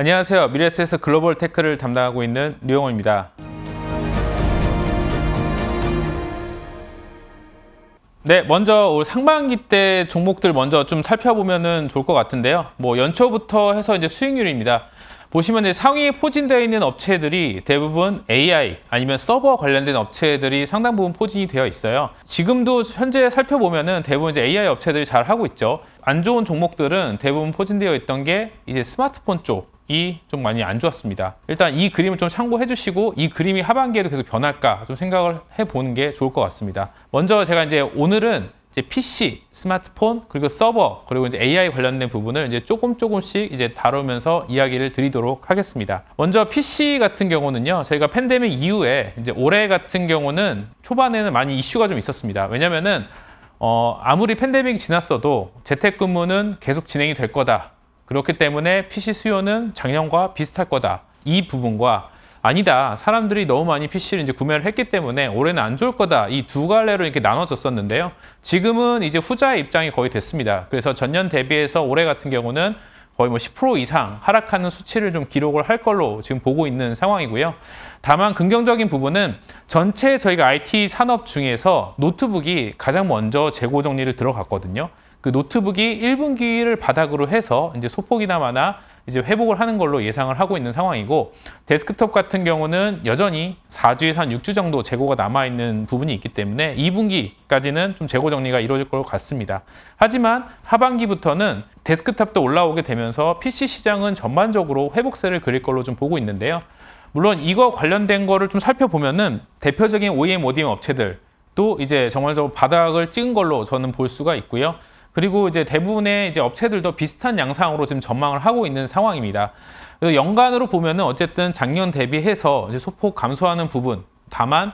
안녕하세요. 미래에셋에서 글로벌 테크를 담당하고 있는 류영호입니다. 네, 먼저 올 상반기 때 종목들 먼저 좀 살펴보면 좋을 것 같은데요. 연초부터 해서 이제 수익률입니다. 보시면 이제 상위에 포진되어 있는 업체들이 대부분 AI 아니면 서버 관련된 업체들이 상당 부분 포진이 되어 있어요. 지금도 현재 살펴보면은 대부분 이제 AI 업체들이 잘 하고 있죠. 안 좋은 종목들은 대부분 포진되어 있던 게 이제 스마트폰 쪽이 좀 많이 안 좋았습니다. 일단 이 그림을 좀 참고해 주시고 이 그림이 하반기에도 계속 변할까 좀 생각을 해보는 게 좋을 것 같습니다. 먼저 제가 이제 오늘은 PC, 스마트폰, 그리고 서버, 그리고 이제 AI 관련된 부분을 이제 조금씩 이제 다루면서 이야기를 드리도록 하겠습니다. 먼저 PC 같은 경우는요, 저희가 팬데믹 이후에 이제 올해 같은 경우는 초반에는 많이 이슈가 좀 있었습니다. 왜냐면은 아무리 팬데믹이 지났어도 재택근무는 계속 진행이 될 거다. 그렇기 때문에 PC 수요는 작년과 비슷할 거다. 이 부분과 아니다. 사람들이 너무 많이 PC를 이제 구매를 했기 때문에 올해는 안 좋을 거다. 이 두 갈래로 이렇게 나눠졌었는데요. 지금은 이제 후자의 입장이 거의 됐습니다. 그래서 전년 대비해서 올해 같은 경우는 거의 10% 이상 하락하는 수치를 좀 기록을 할 걸로 지금 보고 있는 상황이고요. 다만 긍정적인 부분은 전체 저희가 IT 산업 중에서 노트북이 가장 먼저 재고 정리를 들어갔거든요. 그 노트북이 1분기를 바닥으로 해서 이제 소폭이나마나 이제 회복을 하는 걸로 예상을 하고 있는 상황이고, 데스크톱 같은 경우는 여전히 4주에서 한 6주 정도 재고가 남아있는 부분이 있기 때문에 2분기까지는 좀 재고 정리가 이루어질 것 같습니다. 하지만 하반기부터는 데스크톱도 올라오게 되면서 PC 시장은 전반적으로 회복세를 그릴 걸로 좀 보고 있는데요. 물론 이거 관련된 거를 좀 살펴보면은 대표적인 OEM, ODM 업체들 또 이제 정말적으로 바닥을 찍은 걸로 저는 볼 수가 있고요. 그리고 이제 대부분의 이제 업체들도 비슷한 양상으로 지금 전망을 하고 있는 상황입니다. 그래서 연간으로 보면은 어쨌든 작년 대비해서 이제 소폭 감소하는 부분, 다만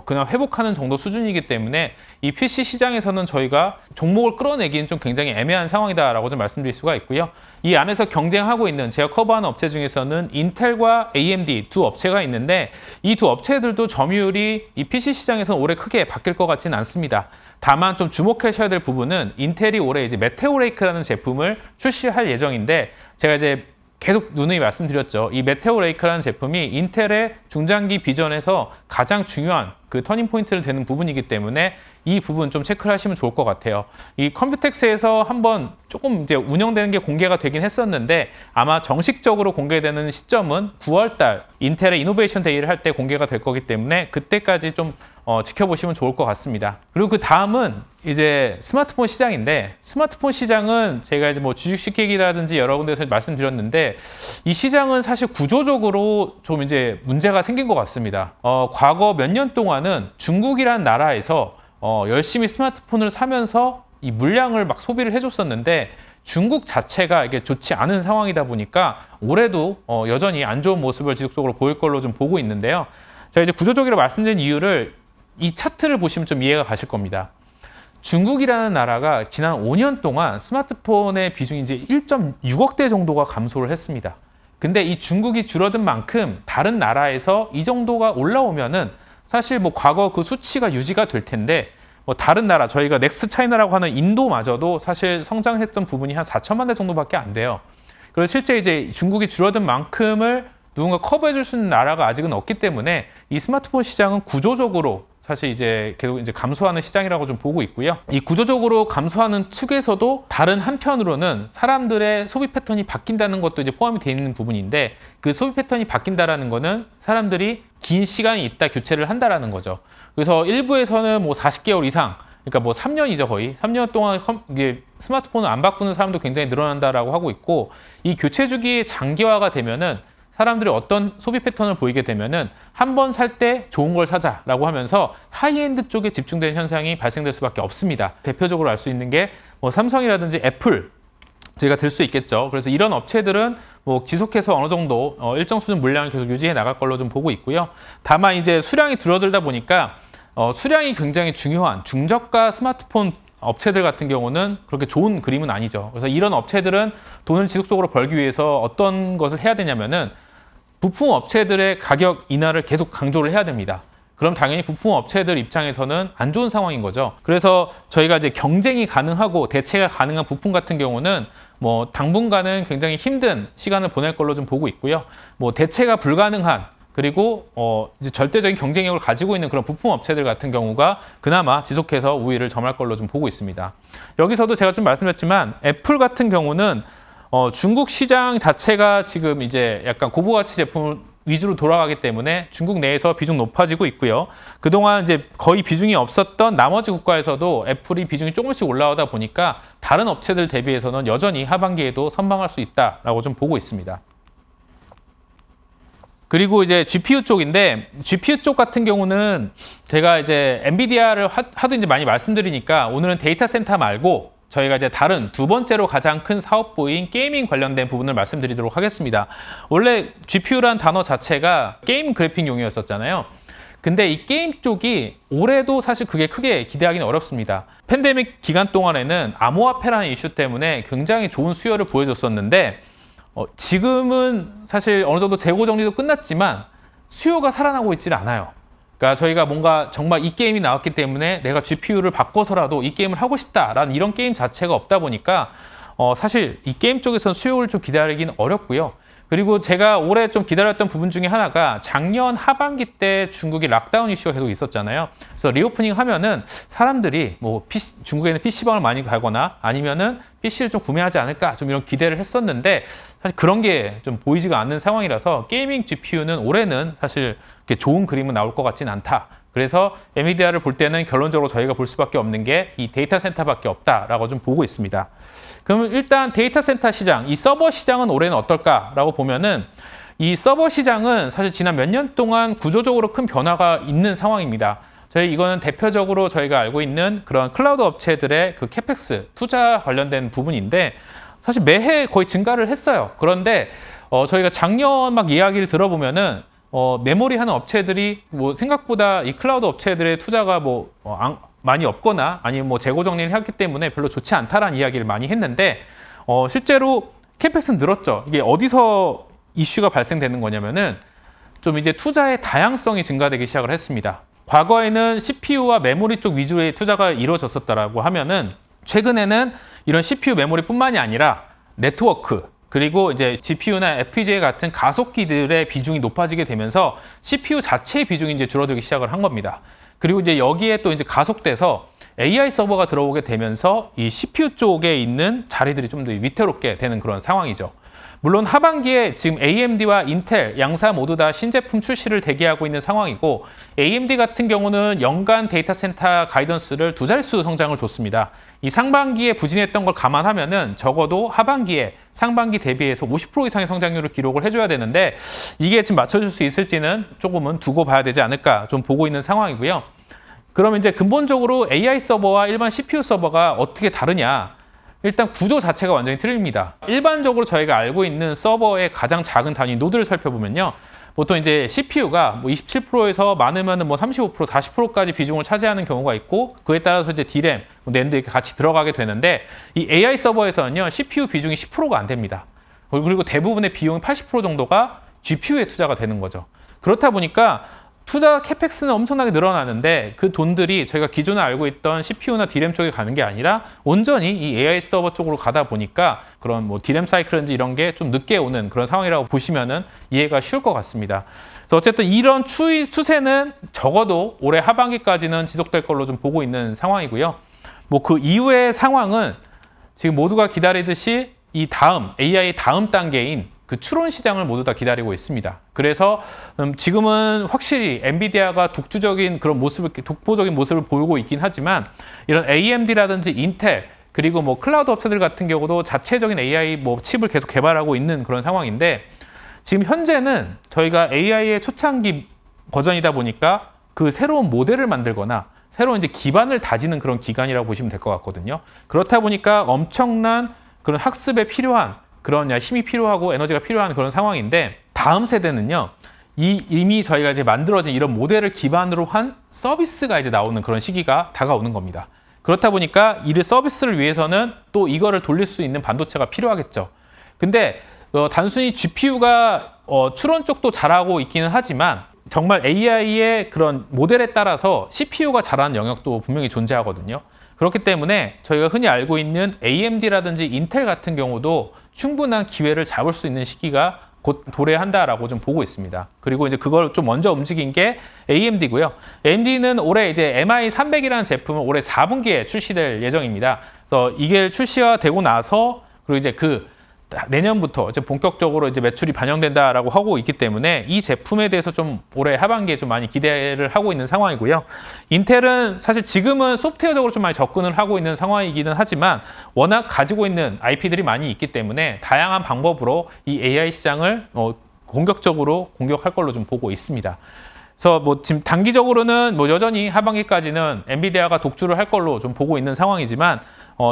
그냥 회복하는 정도 수준이기 때문에 이 PC 시장에서는 저희가 종목을 끌어내기는 좀 굉장히 애매한 상황이다라고 좀 말씀드릴 수가 있고요. 이 안에서 경쟁하고 있는 제가 커버하는 업체 중에서는 인텔과 AMD 두 업체가 있는데, 이 두 업체들도 점유율이 이 PC 시장에서는 올해 크게 바뀔 것 같지는 않습니다. 다만 좀 주목하셔야 될 부분은 인텔이 올해 이제 메테오 레이크라는 제품을 출시할 예정인데, 제가 이제 계속 누누이 말씀드렸죠. 이 메테오 레이크라는 제품이 인텔의 중장기 비전에서 가장 중요한 그 터닝 포인트를 되는 부분이기 때문에 이 부분 좀 체크를 하시면 좋을 것 같아요. 이 컴퓨텍스에서 한번 조금 이제 운영되는 게 공개가 되긴 했었는데, 아마 정식적으로 공개되는 시점은 9월달 인텔의 이노베이션 데이를 할 때 공개가 될 거기 때문에 그때까지 좀 지켜보시면 좋을 것 같습니다. 그리고 그 다음은 이제 스마트폰 시장인데, 스마트폰 시장은 제가 이제 주식시키기라든지 여러 군데에서 말씀드렸는데, 이 시장은 사실 구조적으로 좀 이제 문제가 생긴 것 같습니다. 과거 몇 년 동안은 중국이라는 나라에서 열심히 스마트폰을 사면서 이 물량을 막 소비를 해줬었는데, 중국 자체가 이게 좋지 않은 상황이다 보니까 올해도 여전히 안 좋은 모습을 지속적으로 보일 걸로 좀 보고 있는데요. 제가 이제 구조적으로 말씀드린 이유를 이 차트를 보시면 좀 이해가 가실 겁니다. 중국이라는 나라가 지난 5년 동안 스마트폰의 비중이 이제 1.6억 대 정도가 감소를 했습니다. 근데 이 중국이 줄어든 만큼 다른 나라에서 이 정도가 올라오면은 사실 과거 그 수치가 유지가 될 텐데, 다른 나라, 저희가 넥스 차이나라고 하는 인도마저도 사실 성장했던 부분이 한 4천만 대 정도밖에 안 돼요. 그래서 실제 이제 중국이 줄어든 만큼을 누군가 커버해 줄 수 있는 나라가 아직은 없기 때문에 이 스마트폰 시장은 구조적으로 사실 이제 계속 이제 감소하는 시장이라고 좀 보고 있고요. 이 구조적으로 감소하는 측에서도 다른 한편으로는 사람들의 소비 패턴이 바뀐다는 것도 이제 포함이 되어 있는 부분인데, 그 소비 패턴이 바뀐다라는 거는 사람들이 긴 시간이 있다 교체를 한다라는 거죠. 그래서 일부에서는 40개월 이상, 그러니까 3년이죠, 거의 3년 동안 이게 스마트폰을 안 바꾸는 사람도 굉장히 늘어난다라고 하고 있고, 이 교체 주기의 장기화가 되면은 사람들이 어떤 소비 패턴을 보이게 되면은 한 번 살 때 좋은 걸 사자라고 하면서 하이엔드 쪽에 집중되는 현상이 발생될 수밖에 없습니다. 대표적으로 알 수 있는 게 삼성이라든지 애플, 저희가 들 수 있겠죠. 그래서 이런 업체들은 지속해서 어느 정도 일정 수준 물량을 계속 유지해 나갈 걸로 좀 보고 있고요. 다만 이제 수량이 줄어들다 보니까 수량이 굉장히 중요한 중저가 스마트폰 업체들 같은 경우는 그렇게 좋은 그림은 아니죠. 그래서 이런 업체들은 돈을 지속적으로 벌기 위해서 어떤 것을 해야 되냐면은 부품 업체들의 가격 인하를 계속 강조를 해야 됩니다. 그럼 당연히 부품 업체들 입장에서는 안 좋은 상황인 거죠. 그래서 저희가 이제 경쟁이 가능하고 대체가 가능한 부품 같은 경우는 뭐 당분간은 굉장히 힘든 시간을 보낼 걸로 좀 보고 있고요. 뭐 대체가 불가능한 그리고 이제 절대적인 경쟁력을 가지고 있는 그런 부품 업체들 같은 경우가 그나마 지속해서 우위를 점할 걸로 좀 보고 있습니다. 여기서도 제가 좀 말씀드렸지만 애플 같은 경우는 중국 시장 자체가 지금 이제 약간 고부가치 제품 위주로 돌아가기 때문에 중국 내에서 비중 높아지고 있고요. 그동안 이제 거의 비중이 없었던 나머지 국가에서도 애플이 비중이 조금씩 올라오다 보니까 다른 업체들 대비해서는 여전히 하반기에도 선방할 수 있다라고 좀 보고 있습니다. 그리고 이제 GPU 쪽인데 GPU 쪽 같은 경우는 제가 이제 엔비디아를 하도 이제 많이 말씀드리니까 오늘은 데이터 센터 말고 저희가 이제 다른 두 번째로 가장 큰 사업부인 게이밍 관련된 부분을 말씀드리도록 하겠습니다. 원래 GPU란 단어 자체가 게임 그래픽용이었었잖아요. 근데 이 게임 쪽이 올해도 사실 그게 크게 기대하기는 어렵습니다. 팬데믹 기간 동안에는 암호화폐라는 이슈 때문에 굉장히 좋은 수요를 보여줬었는데 지금은 사실 어느 정도 재고 정리도 끝났지만 수요가 살아나고 있지는 않아요. 그러니까 저희가 뭔가 정말 이 게임이 나왔기 때문에 내가 GPU를 바꿔서라도 이 게임을 하고 싶다라는 이런 게임 자체가 없다 보니까 사실 이 게임 쪽에서는 수요를 좀 기다리기는 어렵고요. 그리고 제가 올해 좀 기다렸던 부분 중에 하나가 작년 하반기 때 중국이 락다운 이슈가 계속 있었잖아요. 그래서 리오프닝 하면은 사람들이 뭐 중국에는 PC방을 많이 가거나 아니면은 PC를 좀 구매하지 않을까 좀 이런 기대를 했었는데 사실 그런 게 좀 보이지가 않는 상황이라서 게이밍 GPU는 올해는 사실 이렇게 좋은 그림은 나올 것 같진 않다. 그래서 엔비디아를 볼 때는 결론적으로 저희가 볼 수밖에 없는 게 이 데이터 센터밖에 없다라고 좀 보고 있습니다. 그러면 일단 데이터 센터 시장, 이 서버 시장은 올해는 어떨까라고 보면은 이 서버 시장은 사실 지난 몇 년 동안 구조적으로 큰 변화가 있는 상황입니다. 이거는 대표적으로 저희가 알고 있는 그런 클라우드 업체들의 그 캐펙스 투자 관련된 부분인데 사실 매해 거의 증가를 했어요. 그런데 저희가 작년 막 이야기를 들어보면은 메모리 하는 업체들이 뭐 생각보다 이 클라우드 업체들의 투자가 많이 없거나 아니면 뭐 재고 정리를 했기 때문에 별로 좋지 않다라는 이야기를 많이 했는데 실제로 캐펙스는 늘었죠. 이게 어디서 이슈가 발생되는 거냐면은 좀 이제 투자의 다양성이 증가되기 시작을 했습니다. 과거에는 CPU와 메모리 쪽 위주의 투자가 이루어졌었다라고 하면은 최근에는 이런 CPU 메모리뿐만이 아니라 네트워크 그리고 이제 GPU나 FPGA 같은 가속기들의 비중이 높아지게 되면서 CPU 자체의 비중이 이제 줄어들기 시작을 한 겁니다. 그리고 이제 여기에 또 이제 가속돼서 AI 서버가 들어오게 되면서 이 CPU 쪽에 있는 자리들이 좀 더 위태롭게 되는 그런 상황이죠. 물론 하반기에 지금 AMD와 인텔 양사 모두 다 신제품 출시를 대기하고 있는 상황이고 AMD 같은 경우는 연간 데이터 센터 가이던스를 두 자릿수 성장을 줬습니다. 이 상반기에 부진했던 걸 감안하면은 적어도 하반기에 상반기 대비해서 50% 이상의 성장률을 기록을 해줘야 되는데 이게 지금 맞춰줄 수 있을지는 조금은 두고 봐야 되지 않을까 좀 보고 있는 상황이고요. 그러면 이제 근본적으로 AI 서버와 일반 CPU 서버가 어떻게 다르냐? 일단 구조 자체가 완전히 틀립니다. 일반적으로 저희가 알고 있는 서버의 가장 작은 단위 노드를 살펴보면요. 보통 이제 CPU가 뭐 27%에서 많으면 뭐 35%, 40%까지 비중을 차지하는 경우가 있고 그에 따라서 이제 D램, 낸드 이렇게 같이 들어가게 되는데 이 AI 서버에서는요. CPU 비중이 10%가 안 됩니다. 그리고 대부분의 비용이 80% 정도가 GPU에 투자가 되는 거죠. 그렇다 보니까 투자 캐펙스는 엄청나게 늘어나는데 그 돈들이 저희가 기존에 알고 있던 CPU나 D램 쪽에 가는 게 아니라 온전히 이 AI 서버 쪽으로 가다 보니까 그런 뭐 D램 사이클인지 이런 게 좀 늦게 오는 그런 상황이라고 보시면은 이해가 쉬울 것 같습니다. 그래서 어쨌든 이런 추세는 적어도 올해 하반기까지는 지속될 걸로 좀 보고 있는 상황이고요. 뭐 그 이후의 상황은 지금 모두가 기다리듯이 이 다음 AI 다음 단계인 그 추론 시장을 모두 다 기다리고 있습니다. 그래서 지금은 확실히 엔비디아가 독보적인 모습을 보이고 있긴 하지만 이런 AMD라든지 인텔 그리고 뭐 클라우드 업체들 같은 경우도 자체적인 AI 뭐 칩을 계속 개발하고 있는 그런 상황인데 지금 현재는 저희가 AI의 초창기 버전이다 보니까 그 새로운 모델을 만들거나 새로운 이제 기반을 다지는 그런 기간이라고 보시면 될 것 같거든요. 그렇다 보니까 엄청난 그런 학습에 필요한 그런 힘이 필요하고 에너지가 필요한 그런 상황인데 다음 세대는요. 이미 저희가 이제 만들어진 이런 모델을 기반으로 한 서비스가 이제 나오는 그런 시기가 다가오는 겁니다. 그렇다 보니까 이 서비스를 위해서는 또 이거를 돌릴 수 있는 반도체가 필요하겠죠. 근데 단순히 GPU가 추론 쪽도 잘하고 있기는 하지만 정말 AI의 그런 모델에 따라서 CPU가 잘하는 영역도 분명히 존재하거든요. 그렇기 때문에 저희가 흔히 알고 있는 AMD라든지 인텔 같은 경우도 충분한 기회를 잡을 수 있는 시기가 곧 도래한다라고 좀 보고 있습니다. 그리고 이제 그걸 좀 먼저 움직인 게 AMD고요. AMD는 올해 이제 MI300이라는 제품은 올해 4분기에 출시될 예정입니다. 그래서 이게 출시가 되고 나서 그리고 이제 내년부터 이제 본격적으로 이제 매출이 반영된다라고 하고 있기 때문에 이 제품에 대해서 좀 올해 하반기에 좀 많이 기대를 하고 있는 상황이고요. 인텔은 사실 지금은 소프트웨어적으로 좀 많이 접근을 하고 있는 상황이기는 하지만 워낙 가지고 있는 IP들이 많이 있기 때문에 다양한 방법으로 이 AI 시장을 공격적으로 공격할 걸로 좀 보고 있습니다. 그래서 뭐 지금 단기적으로는 뭐 여전히 하반기까지는 엔비디아가 독주를 할 걸로 좀 보고 있는 상황이지만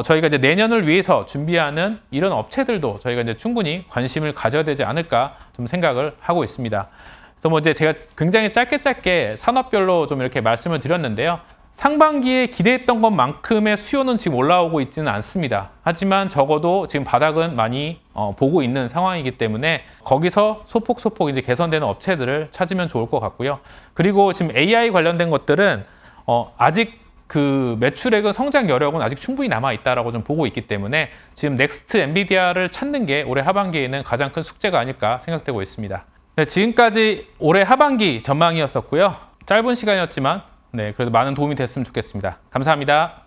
저희가 이제 내년을 위해서 준비하는 이런 업체들도 저희가 이제 충분히 관심을 가져야 되지 않을까 좀 생각을 하고 있습니다. 그래서 뭐 이제 제가 굉장히 짧게 산업별로 좀 이렇게 말씀을 드렸는데요. 상반기에 기대했던 것만큼의 수요는 지금 올라오고 있지는 않습니다. 하지만 적어도 지금 바닥은 많이 보고 있는 상황이기 때문에 거기서 소폭 이제 개선되는 업체들을 찾으면 좋을 것 같고요. 그리고 지금 AI 관련된 것들은 아직 그 매출액은 성장 여력은 아직 충분히 남아 있다라고 좀 보고 있기 때문에 지금 넥스트 엔비디아를 찾는 게 올해 하반기에는 가장 큰 숙제가 아닐까 생각되고 있습니다. 네, 지금까지 올해 하반기 전망이었었고요. 짧은 시간이었지만 그래도 많은 도움이 됐으면 좋겠습니다. 감사합니다.